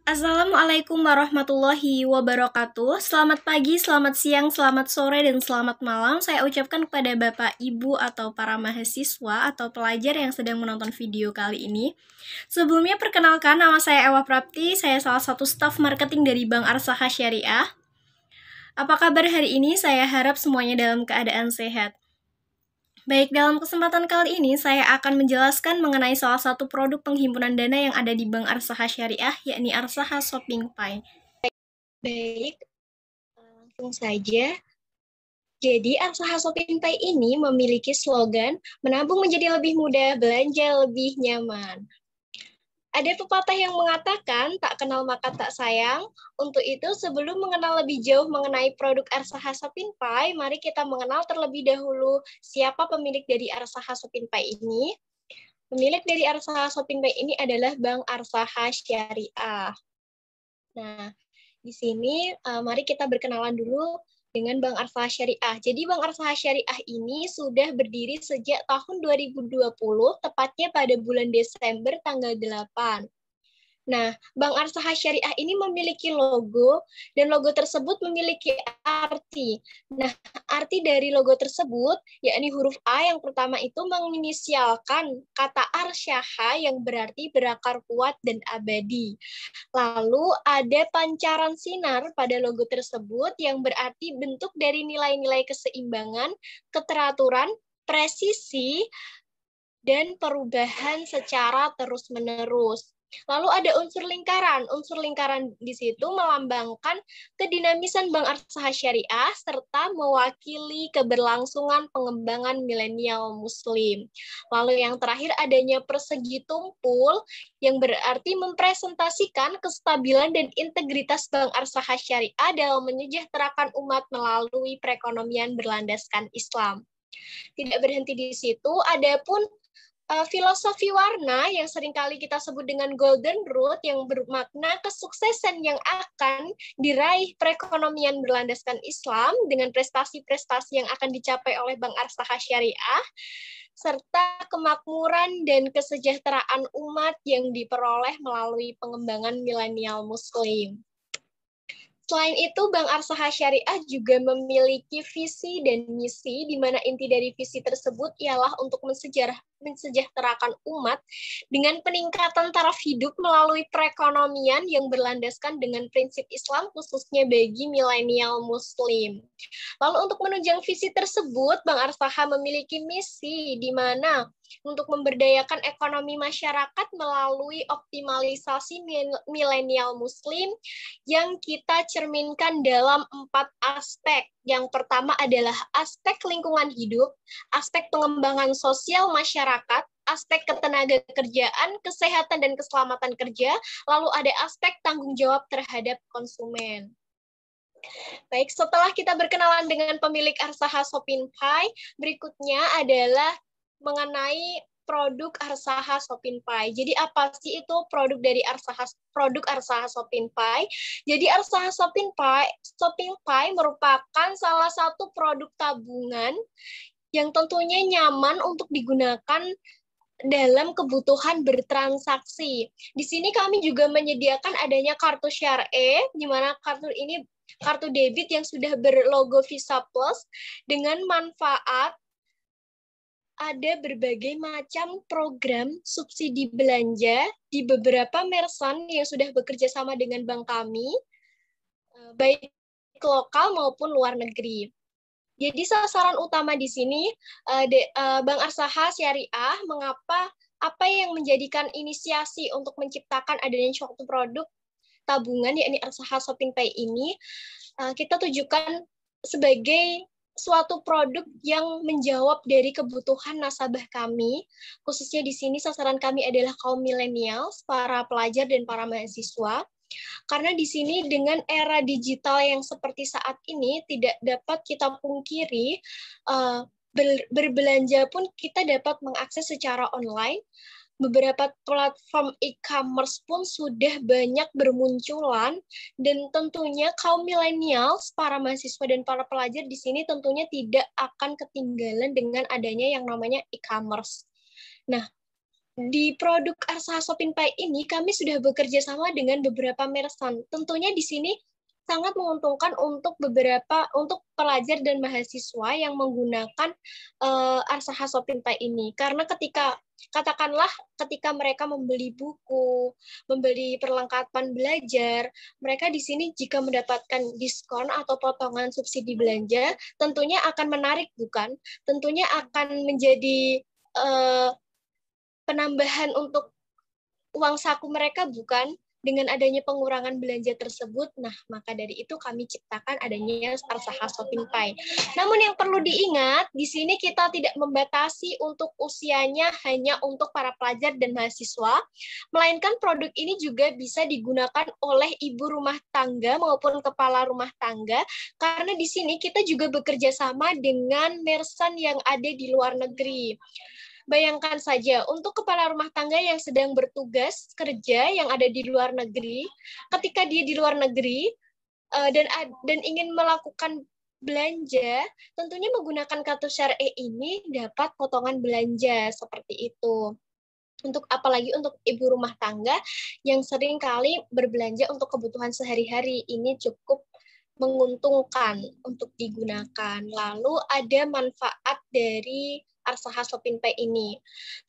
Assalamualaikum warahmatullahi wabarakatuh. Selamat pagi, selamat siang, selamat sore, dan selamat malam. Saya ucapkan kepada Bapak, Ibu, atau para mahasiswa atau pelajar yang sedang menonton video kali ini. Sebelumnya perkenalkan, nama saya Ewa Prapti. Saya salah satu staf marketing dari Bank Arsaha Syariah. Apa kabar hari ini? Saya harap semuanya dalam keadaan sehat. Baik, dalam kesempatan kali ini saya akan menjelaskan mengenai salah satu produk penghimpunan dana yang ada di Bank Arsaha Syariah, yakni Arsaha Shopping Pay. Baik, langsung saja. Jadi, Arsaha Shopping Pay ini memiliki slogan, menabung menjadi lebih mudah, belanja lebih nyaman. Ada pepatah yang mengatakan, tak kenal maka tak sayang. Untuk itu, sebelum mengenal lebih jauh mengenai produk Arsaha Shopping Pay, mari kita mengenal terlebih dahulu siapa pemilik dari Arsaha Shopping Pay ini. Pemilik dari Arsaha Shopping Pay ini adalah Bank Arsaha Syariah. Nah, di sini mari kita berkenalan dulu dengan Bank Arsaha Syariah. Jadi Bank Arsaha Syariah ini sudah berdiri sejak tahun 2020, tepatnya pada bulan Desember tanggal 8. Nah, Bank Arsaha Syariah ini memiliki logo, dan logo tersebut memiliki arti. Nah, arti dari logo tersebut, yakni huruf A yang pertama itu menginisialkan kata Arsyaha yang berarti berakar kuat dan abadi. Lalu ada pancaran sinar pada logo tersebut yang berarti bentuk dari nilai-nilai keseimbangan, keteraturan, presisi, dan perubahan secara terus-menerus. Lalu ada unsur lingkaran. Unsur lingkaran di situ melambangkan kedinamisan Bank Arsaha Syariah serta mewakili keberlangsungan pengembangan milenial Muslim. Lalu yang terakhir adanya persegi tumpul yang berarti mempresentasikan kestabilan dan integritas Bank Arsaha Syariah dalam menyejahterakan umat melalui perekonomian berlandaskan Islam. Tidak berhenti di situ, ada pun filosofi warna yang seringkali kita sebut dengan golden root yang bermakna kesuksesan yang akan diraih perekonomian berlandaskan Islam dengan prestasi-prestasi yang akan dicapai oleh Bank Arsaha Syariah, serta kemakmuran dan kesejahteraan umat yang diperoleh melalui pengembangan milenial Muslim. Selain itu, Bank Arsaha Syariah juga memiliki visi dan misi, di mana inti dari visi tersebut ialah untuk mensejahterakan umat dengan peningkatan taraf hidup melalui perekonomian yang berlandaskan dengan prinsip Islam, khususnya bagi milenial Muslim. Lalu untuk menunjang visi tersebut, Bank Arsaha memiliki misi di mana untuk memberdayakan ekonomi masyarakat melalui optimalisasi milenial Muslim yang kita cerminkan dalam 4 aspek. Yang pertama adalah aspek lingkungan hidup, aspek pengembangan sosial masyarakat, aspek ketenaga kerjaan, kesehatan dan keselamatan kerja, lalu ada aspek tanggung jawab terhadap konsumen. Baik, setelah kita berkenalan dengan pemilik Arsaha Shopping Pay, berikutnya adalah mengenai produk Arsaha Shopping Pay. Jadi apa sih itu produk dari produk Arsaha Shopping Pay? Jadi Arsaha Shopping Pay merupakan salah satu produk tabungan yang tentunya nyaman untuk digunakan dalam kebutuhan bertransaksi. Di sini kami juga menyediakan adanya kartu Syare, di mana kartu ini kartu debit yang sudah berlogo Visa Plus dengan manfaat ada berbagai macam program subsidi belanja di beberapa merchant yang sudah bekerja sama dengan bank kami, baik lokal maupun luar negeri. Jadi sasaran utama di sini Bank Arsaha Syariah, apa yang menjadikan inisiasi untuk menciptakan adanya suatu produk tabungan yakni Arsaha Shopping Pay ini kita tujukan sebagai suatu produk yang menjawab dari kebutuhan nasabah kami, khususnya di sini sasaran kami adalah kaum milenial, para pelajar dan para mahasiswa. Karena di sini dengan era digital yang seperti saat ini tidak dapat kita pungkiri, berbelanja pun kita dapat mengakses secara online. Beberapa platform e-commerce pun sudah banyak bermunculan, dan tentunya kaum milenial, para mahasiswa dan para pelajar di sini tentunya tidak akan ketinggalan dengan adanya yang namanya e-commerce. Nah, Di produk Arsaha Shopinpay ini kami sudah bekerja sama dengan beberapa merchant. Tentunya di sini sangat menguntungkan untuk pelajar dan mahasiswa yang menggunakan Arsaha Shopinpay ini. Karena katakanlah ketika mereka membeli buku, membeli perlengkapan belajar, mereka di sini jika mendapatkan diskon atau potongan subsidi belanja, tentunya akan menarik, bukan? Tentunya akan menjadi penambahan untuk uang saku mereka, bukan? Dengan adanya pengurangan belanja tersebut, nah maka dari itu kami ciptakan adanya Arsaha Shopinpay. Namun yang perlu diingat, di sini kita tidak membatasi untuk usianya hanya untuk para pelajar dan mahasiswa, melainkan produk ini juga bisa digunakan oleh ibu rumah tangga maupun kepala rumah tangga, karena di sini kita juga bekerja sama dengan merchant yang ada di luar negeri. Bayangkan saja, untuk kepala rumah tangga yang sedang bertugas kerja yang ada di luar negeri, ketika dia di luar negeri dan ingin melakukan belanja, tentunya menggunakan kartu Syariah ini dapat potongan belanja seperti itu. Apalagi untuk ibu rumah tangga yang sering kali berbelanja untuk kebutuhan sehari-hari, ini cukup menguntungkan untuk digunakan. Lalu ada manfaat dari Arsaha Shopinpay ini.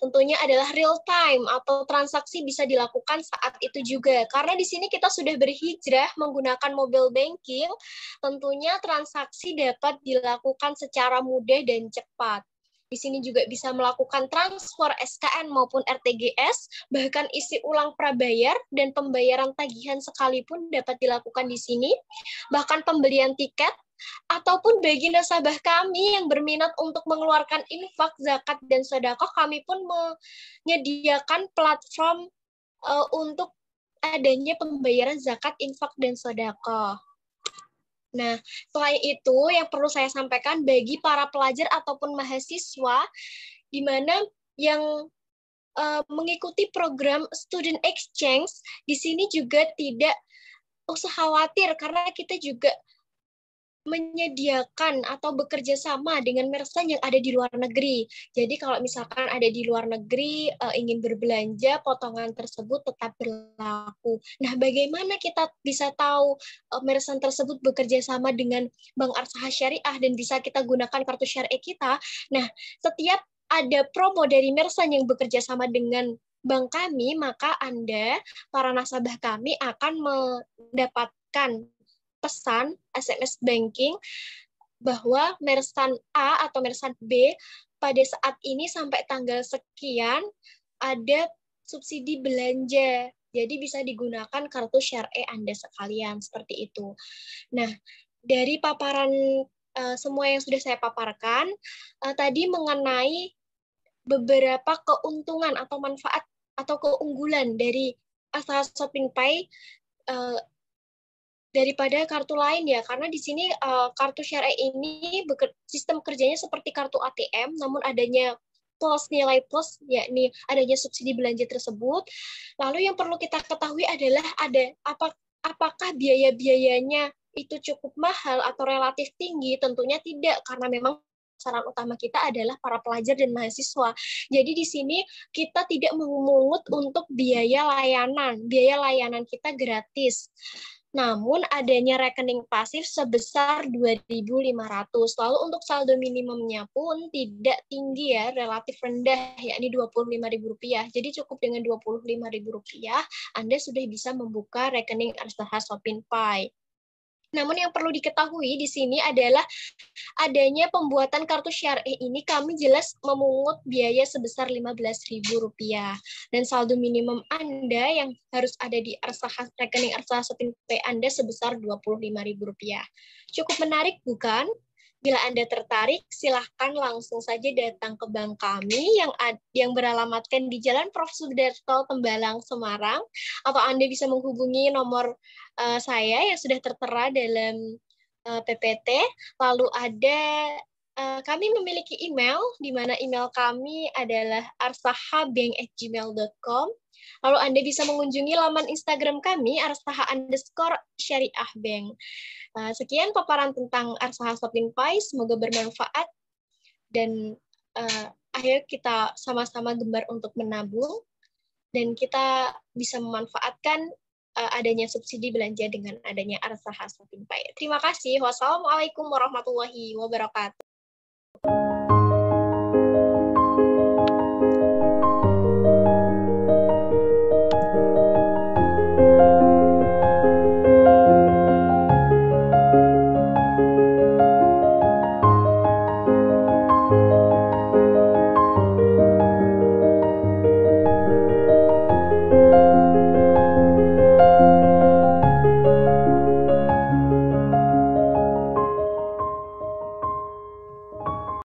Tentunya adalah real time atau transaksi bisa dilakukan saat itu juga. Karena di sini kita sudah berhijrah menggunakan mobile banking, tentunya transaksi dapat dilakukan secara mudah dan cepat. Di sini juga bisa melakukan transfer SKN maupun RTGS, bahkan isi ulang prabayar dan pembayaran tagihan sekalipun dapat dilakukan di sini. Bahkan pembelian tiket, ataupun bagi nasabah kami yang berminat untuk mengeluarkan infak, zakat, dan sedekah, kami pun menyediakan platform untuk adanya pembayaran zakat, infak, dan sedekah. Nah, selain itu yang perlu saya sampaikan bagi para pelajar ataupun mahasiswa di mana yang mengikuti program student exchange, di sini juga tidak usah khawatir karena kita juga menyediakan atau bekerja sama dengan merchant yang ada di luar negeri. Jadi kalau misalkan ada di luar negeri ingin berbelanja, potongan tersebut tetap berlaku. Nah, bagaimana kita bisa tahu merchant tersebut bekerja sama dengan Bank Arsaha Syariah dan bisa kita gunakan kartu syariah kita? Nah, setiap ada promo dari merchant yang bekerja sama dengan bank kami, maka Anda, para nasabah kami akan mendapatkan pesan SMS banking bahwa merchant A atau merchant B pada saat ini sampai tanggal sekian ada subsidi belanja. Jadi bisa digunakan kartu syariah Anda sekalian, seperti itu. Nah, dari paparan semua yang sudah saya paparkan, tadi mengenai beberapa keuntungan atau manfaat atau keunggulan dari Arsaha Shopinpay daripada kartu lain ya, karena di sini kartu syariah ini sistem kerjanya seperti kartu ATM, namun adanya plus, nilai plus, yakni adanya subsidi belanja tersebut. Lalu yang perlu kita ketahui adalah apakah biaya-biayanya itu cukup mahal atau relatif tinggi? Tentunya tidak, karena memang sasaran utama kita adalah para pelajar dan mahasiswa. Jadi di sini kita tidak memungut untuk biaya layanan. Biaya layanan kita gratis. Namun adanya rekening pasif sebesar 2.500. Lalu untuk saldo minimumnya pun tidak tinggi ya, relatif rendah, yakni Rp25.000. Jadi cukup dengan Rp25.000, Anda sudah bisa membuka rekening Arsaha Shopinpay. Namun yang perlu diketahui di sini adalah adanya pembuatan kartu syariah ini kami jelas memungut biaya sebesar Rp15.000 dan saldo minimum Anda yang harus ada di rekening Arsaha Shopinpay Anda sebesar Rp25.000. Cukup menarik bukan? Bila Anda tertarik, silahkan langsung saja datang ke bank kami yang beralamatkan di Jalan Prof. Sudarto, Tembalang, Semarang, atau Anda bisa menghubungi nomor saya yang sudah tertera dalam PPT. Lalu ada kami memiliki email, di mana email kami adalah arsahabank@gmail.com. Lalu Anda bisa mengunjungi laman Instagram kami, arsaha_syariahbank. Sekian paparan tentang Arsaha Shopinpay, semoga bermanfaat dan ayo kita sama-sama gemar untuk menabung dan kita bisa memanfaatkan adanya subsidi belanja dengan adanya Arsaha Shopping Pay. Terima kasih. Wassalamualaikum warahmatullahi wabarakatuh.